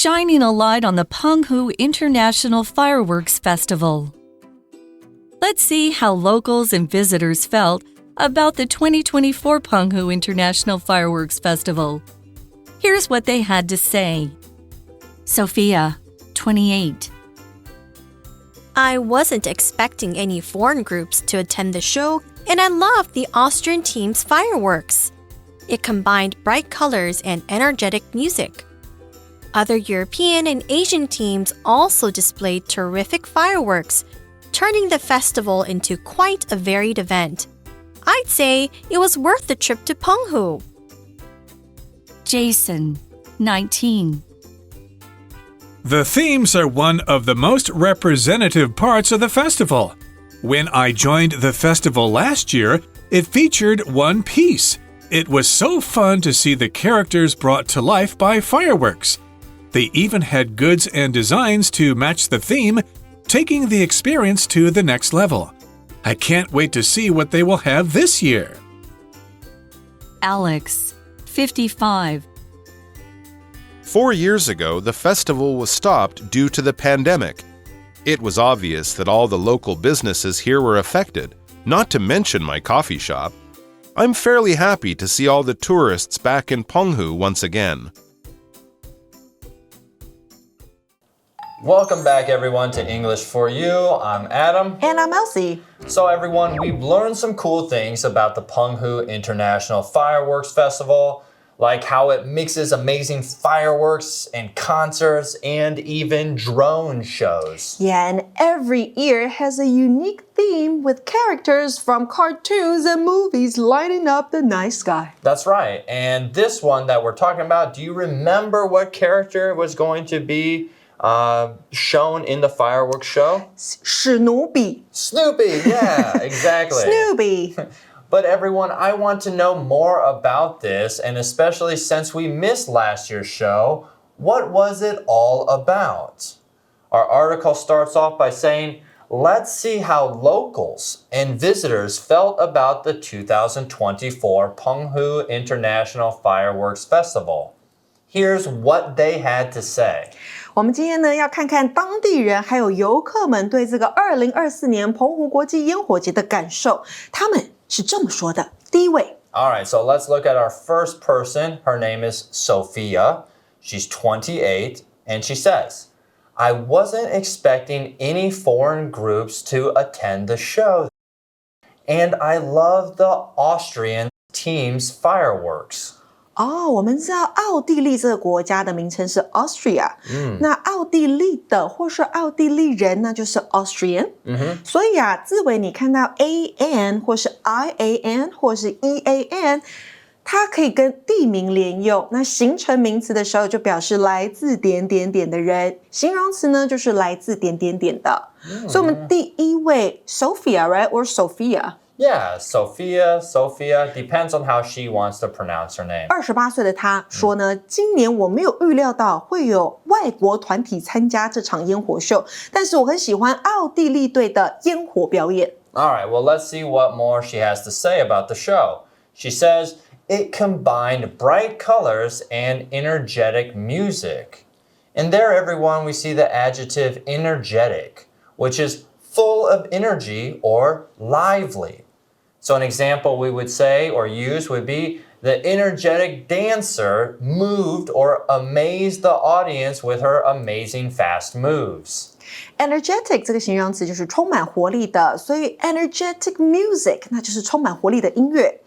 shining a light on the澎湖International Fireworks Festival. Let's see how locals and visitors felt about the 2024 澎湖International Fireworks Festival. Here's what they had to say. Sophia, 28. I wasn't expecting any foreign groups to attend the show, and I loved the Austrian team's fireworks. It combined bright colors and energetic music. Other European and Asian teams also displayed terrific fireworks, turning the festival into quite a varied event. I'd say it was worth the trip to澎湖. Jason, 19. The themes are one of the most representative parts of the festival. When I joined the festival last year, it featured One Piece. It was so fun to see the characters brought to life by fireworks. They even had goods and designs to match the theme, taking the experience to the next level. I can't wait to see what they will have this year. Alex, 55. 4 years ago, the festival was stopped due to the pandemic. It was obvious that all the local businesses here were affected, not to mention my coffee shop. I'm fairly happy to see all the tourists back in澎湖once again. Welcome back, everyone, to English for You. I'm Adam. And I'm Elsie. So, everyone, we've learned some cool things about the澎湖International Fireworks Festival, like how it mixes amazing fireworks and concerts and even drone shows. Yeah, and every year has a unique theme with characters from cartoons and movies lighting up the night sky. That's right. And this one that we're talking about, do you remember what character was going to be shown in the fireworks show? Snoopy. Snoopy, yeah, exactly. Snoopy. But everyone, I want to know more about this, and especially since we missed last year's show, what was it all about? Our article starts off by saying, let's see how locals and visitors felt about the 2024 澎湖International Fireworks Festival. Here's what they had to say. 我们今天呢要看看当地人还有游客们对这个2024年澎湖国际烟火节的感受。他们是这么说的。第一位。All right, so let's look at our first person. Her name is Sophia. She's 28, and she says, I wasn't expecting any foreign groups to attend the show. And I love the Austrian team's fireworks. 我们知道奥地利这个国家的名称是 Austria，那奥地利的或是奥地利人那就是 Austrian，所以字尾你看到 an 或是 ian 或是 ean，它可以跟地名连用，那形成名词的时候就表示来自点点点的人，形容词呢就是来自点点点的。所以我们第一位 Sophia, right? Or Sophia?Yeah, Sophia, depends on how she wants to pronounce her name. 28岁的她说呢，今年我没有预料到会有外国团体参加这场烟火秀，但是我很喜欢奥地利队的烟火表演。All right, well, let's see what more she has to say about the show. She says, it combined bright colors and energetic music. And there, everyone, we see the adjective energetic, which is full of energy or lively. So an example we would say or use would be the energetic dancer moved or amazed the audience with her amazing fast moves. Energetic 这个形容词就是充满活力的，所以 energetic music 那就是充满活力的音乐。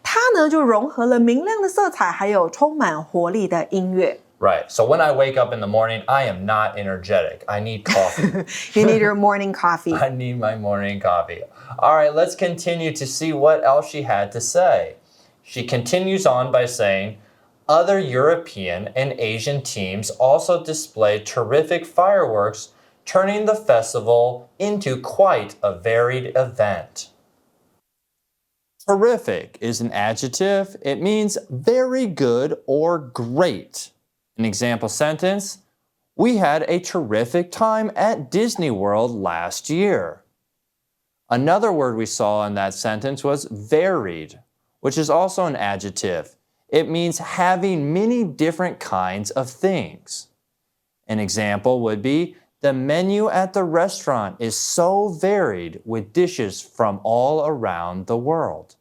它呢就融合了明亮的色彩，还有充满活力的音乐。Right. So when I wake up in the morning, I am not energetic. I need coffee. You need your morning coffee. I need my morning coffee. All right, let's continue to see what else she had to say. She continues on by saying, other European and Asian teams also displayed terrific fireworks, turning the festival into quite a varied event. Terrific is an adjective. It means very good or great. An example sentence, we had a terrific time at Disney World last year. Another word we saw in that sentence was varied, which is also an adjective. It means having many different kinds of things. An example would be, the menu at the restaurant is so varied with dishes from all around the world.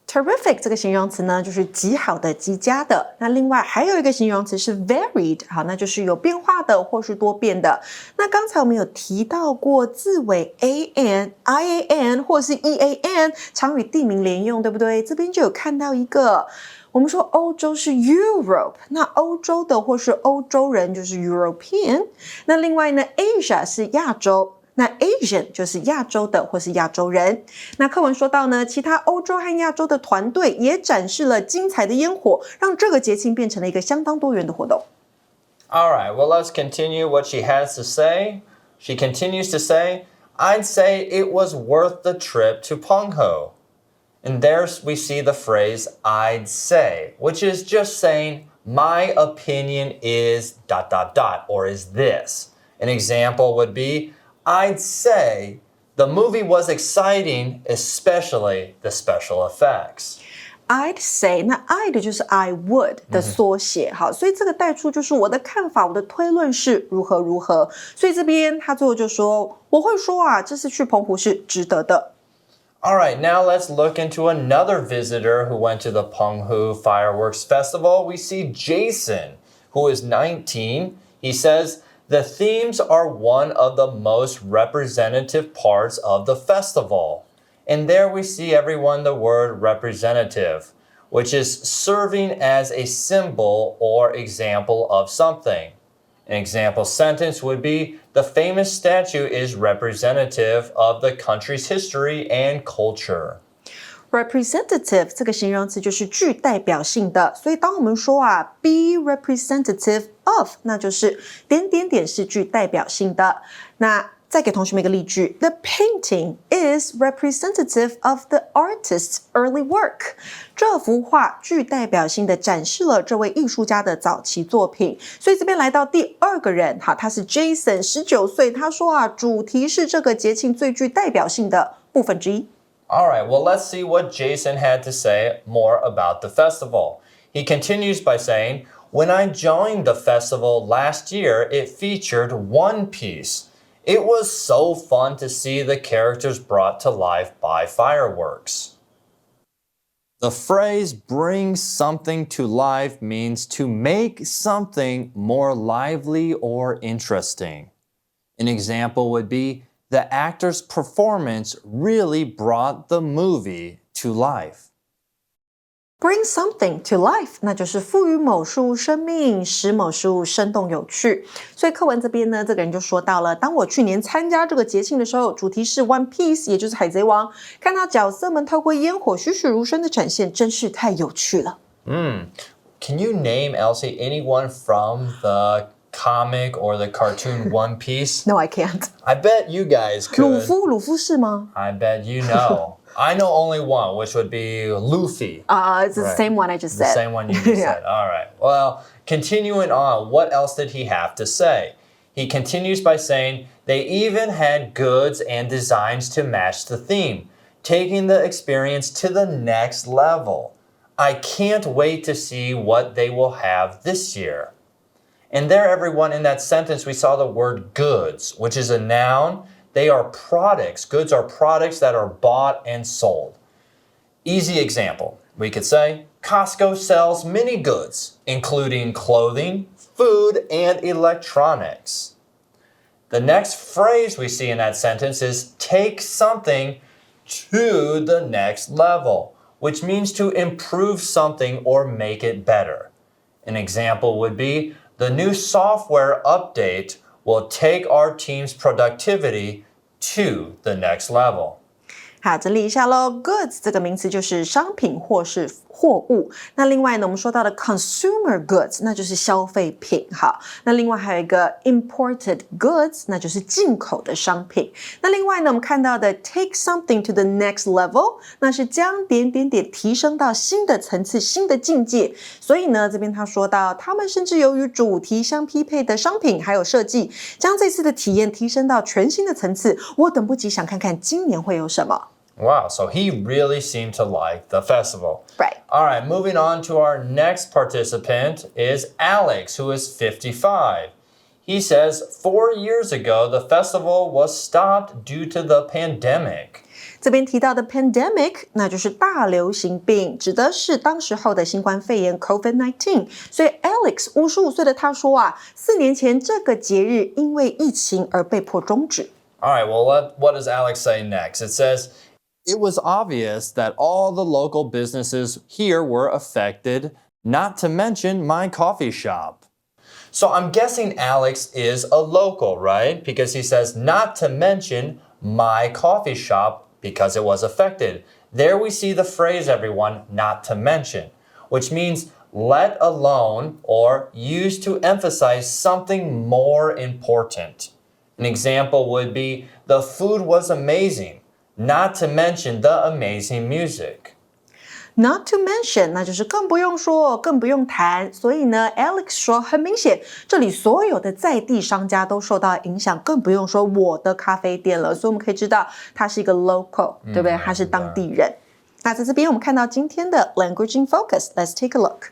Terrific 这个形容词呢，就是极好的、极佳的。那另外还有一个形容词是 varied， 好，那就是有变化的或是多变的。那刚才我们有提到过字尾 an、ian 或是 ean 常与地名连用，对不对？这边就有看到一个，我们说欧洲是 Europe， 那欧洲的或是欧洲人就是 European。那另外呢 Asia 是亚洲。那 Asian 就是亚洲的或是亚洲人。那课文说到呢，其他欧洲和亚洲的团队也展示了精彩的烟火，让这个节庆变成了一个相当多元的活动。All right, well, let's continue what she has to say. She continues to say, I'd say it was worth the trip to Penghu. And there we see the phrase I'd say, which is just saying my opinion is ... or is this. An example would be, I'd say the movie was exciting, especially the special effects. I'd say， 那 I'd 就是 I would 的缩写，好，所以这个带出就是我的看法，我的推论是如何如何。所以这边他最后就说，我会说啊，这次去澎湖是值得的。All right, now let's look into another visitor who went to the Penghu Fireworks Festival. We see Jason, who is 19. He says, the themes are one of the most representative parts of the festival. And there we see everyone the word representative, which is serving as a symbol or example of something. An example sentence would be, the famous statue is representative of the country's history and culture. Representative 这个形容词就是具代表性的，所以当我们说啊 be representative of， 那就是点点点是具代表性的。那再给同学们一个例句 The painting is representative of the artist's early work. 这幅画具代表性的展示了这位艺术家的早期作品。所以这边来到第二个人，好，他是 Jason， 19岁，他说啊，主题是这个节庆最具代表性的部分之一。All right, well, let's see what Jason had to say more about the festival. He continues by saying, when I joined the festival last year, it featured One Piece. It was so fun to see the characters brought to life by fireworks. The phrase bring something to life means to make something more lively or interesting. An example would be, the actor's performance really brought the movie to life. Bring something to life， 那就是赋予某事物生命，使某事物生动有趣。所以课文这边呢，这个人就说到了，当我去年参加这个节庆的时候，主题是 One Piece， 也就是海贼王，看到角色们透过烟火栩栩如生的展现，真是太有趣了。Can you name, Elsie, anyone from the comic or the cartoon One Piece? No, I can't. I bet you guys could. 鲁夫是吗？ I bet you know. I know only one, which would be Luffy. It's the same one I just said. The same one you just said. All right. Well, continuing on, what else did he have to say? He continues by saying, they even had goods and designs to match the theme, taking the experience to the next level. I can't wait to see what they will have this year. And there, everyone, in that sentence, we saw the word goods, which is a noun. They are products. Goods are products that are bought and sold. Easy example. We could say, Costco sells many goods, including clothing, food, and electronics. The next phrase we see in that sentence is take something to the next level, which means to improve something or make it better. An example would be, the new software update will take our team's productivity to the next level. 好，整理一下咯 Goods 这个名词就是商品或是货物。那另外呢，我们说到的 consumer goods 那就是消费品。好，那另外还有一个 imported goods 那就是进口的商品。那另外呢，我们看到的 take something to the next level 那是将点点点提升到新的层次、新的境界。所以呢，这边他说到，他们甚至由于主题相匹配的商品还有设计，将这次的体验提升到全新的层次。我等不及想看看今年会有什么。Wow, so he really seemed to like the festival. Right. All right, moving on to our next participant is Alex, who is 55. He says 4 years ago, the festival was stopped due to the pandemic. 这边提到的 pandemic， 那就是大流行病，指的是当时候的新冠肺炎 COVID-19。所以 Alex 55岁的他说啊，4年前这个节日因为疫情而被迫终止。All right, well, what does Alex say next? It says, it was obvious that all the local businesses here were affected, not to mention my coffee shop. So I'm guessing Alex is a local, right? Because he says, not to mention my coffee shop because it was affected. There we see the phrase, everyone, not to mention, which means let alone or used to emphasize something more important. An example would be, the food was amazing, not to mention the amazing music. Not to mention， 那就是更不用说，更不用谈。所以呢 ，Alex 说，很明显，这里所有的在地商家都受到影响，更不用说我的咖啡店了。所以我们可以知道，他是一个 local， 对不对？他是当地人。那在这边我们看到今天的 Language in Focus，Let's take a look。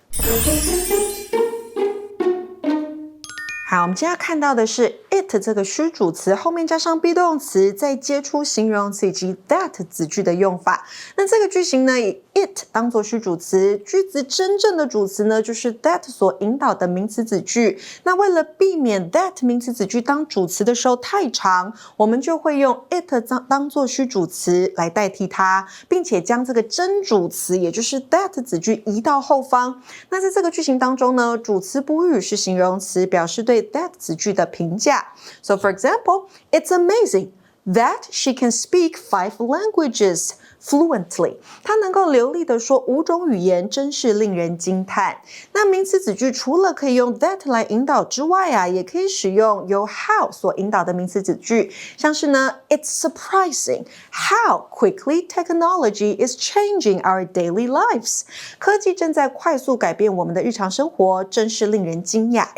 好，我们今天要看到的是 it 这个虚主词后面加上 be 动词，再接出形容词以及 that 子句的用法。那这个句型呢，以 it 当作虚主词，句子真正的主词呢就是 that 所引导的名词子句。那为了避免 that 名词子句当主词的时候太长，我们就会用 it 当作虚主词来代替它，并且将这个真主词，也就是 that 子句移到后方。那在这个句型当中呢，主词补语是形容词，表示对 that 子句的评价。So for example, it's amazing that she can speak 5 languages fluently. 她能够流利地说5种语言，真是令人惊叹。那名词子句除了可以用 that 来引导之外啊，也可以使用由 how 所引导的名词子句，像是呢 It's surprising how quickly technology is changing our daily lives. 科技正在快速改变我们的日常生活，真是令人惊讶。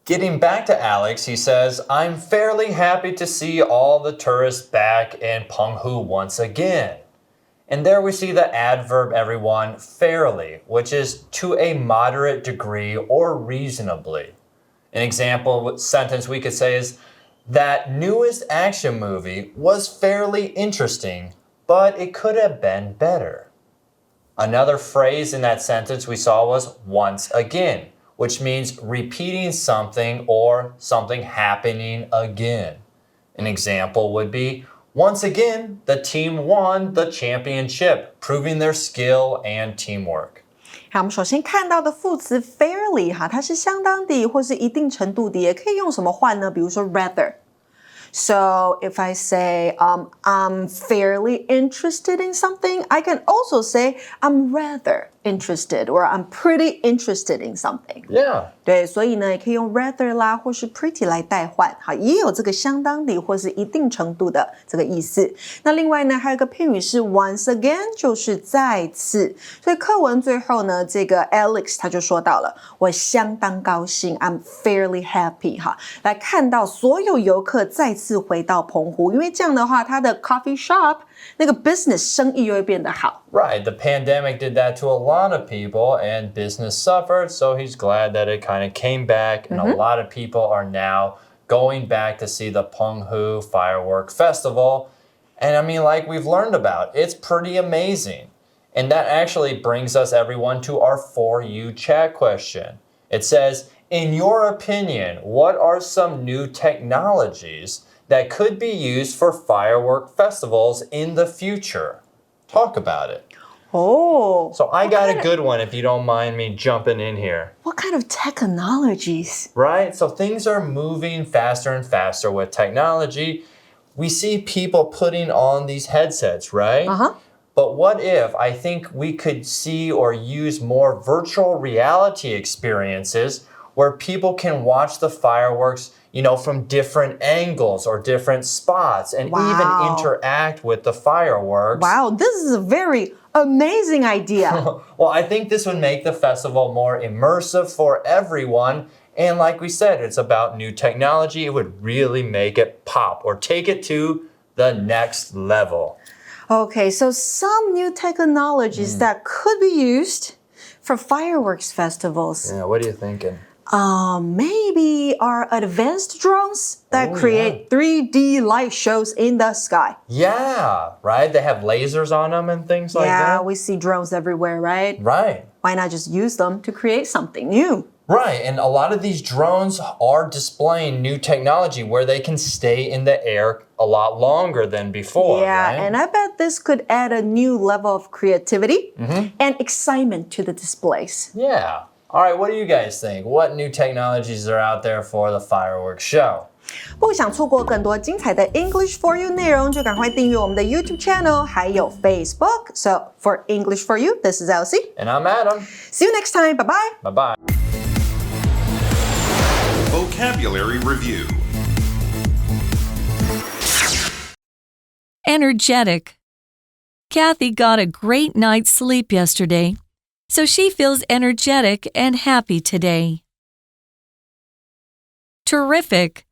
Getting back to Alex, he says, I'm fairly happy to see all the tourists back in Penghu once again. And there we see the adverb, everyone, fairly, which is to a moderate degree or reasonably. An example sentence we could say is, that newest action movie was fairly interesting, but it could have been better. Another phrase in that sentence we saw was once again, which means repeating something or something happening again. An example would be, once again, the team won the championship, proving their skill and teamwork. 好，我们首先看到的副词 fairly 哈，它是相当的或是一定程度的，也可以用什么换呢？比如说 rather。So if I say I'm fairly interested in something, I can also say I'm rather interested or I'm pretty interested in something. Yeah. 对，所以呢，也可以用 rather 啦，或是 pretty 来代换，好，也有这个相当的或是一定程度的这个意思。那另外呢，还有一个片语是 once again， 就是再次。所以课文最后呢，这个 Alex 他就说到了，我相当高兴 ，I'm fairly happy 哈，来看到所有游客再次回到澎湖，因为这样的话，他的 coffee shop 那个 business 生意又会变得好。Right, the pandemic did that to a lot of people and business suffered, so he's glad that it kind of came back and a lot of people are now going back to see the Penghu Firework Festival. And I mean, like we've learned about, it's pretty amazing. And that actually brings us, everyone, to our For You chat question. It says, in your opinion, what are some new technologies that could be used for firework festivals in the future? Talk about it. Oh. So I got a good one if you don't mind me jumping in here. What kind of technologies? Right? So things are moving faster and faster with technology. We see people putting on these headsets, right? Uh-huh. But what if I think we could see or use more virtual reality experiences where people can watch the fireworks, you know, from different angles or different spots and even interact with the fireworks. Wow, this is a very amazing idea. Well, I think this would make the festival more immersive for everyone. And like we said, it's about new technology. It would really make it pop or take it to the next level. Okay, so some new technologies that could be used for fireworks festivals. Yeah, what are you thinking? Maybe our advanced drones that create 3D light shows in the sky. Yeah, right? They have lasers on them and things like that. Yeah, we see drones everywhere, right? Right. Why not just use them to create something new? Right, and a lot of these drones are displaying new technology where they can stay in the air a lot longer than before. Yeah, right? and I bet this could add a new level of creativity and excitement to the displays. Yeah. All right, what do you guys think? What new technologies are out there for the fireworks show? 不想错过更多精彩的 English for You 内容，就赶快订阅我们的 YouTube channel 还有 Facebook. So for English for You, this is Elsie. And I'm Adam. See you next time. Bye-bye. Bye-bye. Vocabulary Review. Energetic. Kathy got a great night's sleep yesterday, so she feels energetic and happy today. Terrific.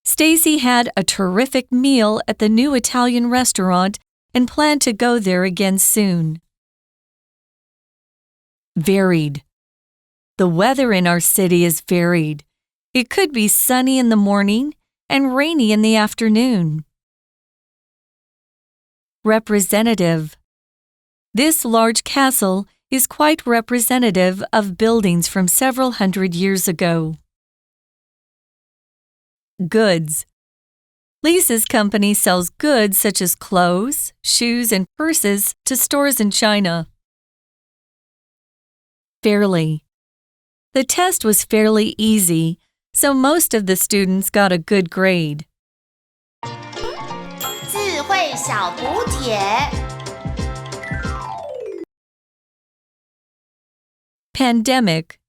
Stacy had a terrific meal at the new Italian restaurant and planned to go there again soon. Varied. The weather in our city is varied. It could be sunny in the morning and rainy in the afternoon. Representative. This large castle is quite representative of buildings from several hundred years ago. Goods. Lisa's company sells goods such as clothes, shoes, and purses to stores in China. Fairly. The test was fairly easy, so most of the students got a good grade. 智慧小补帖 Pandemic.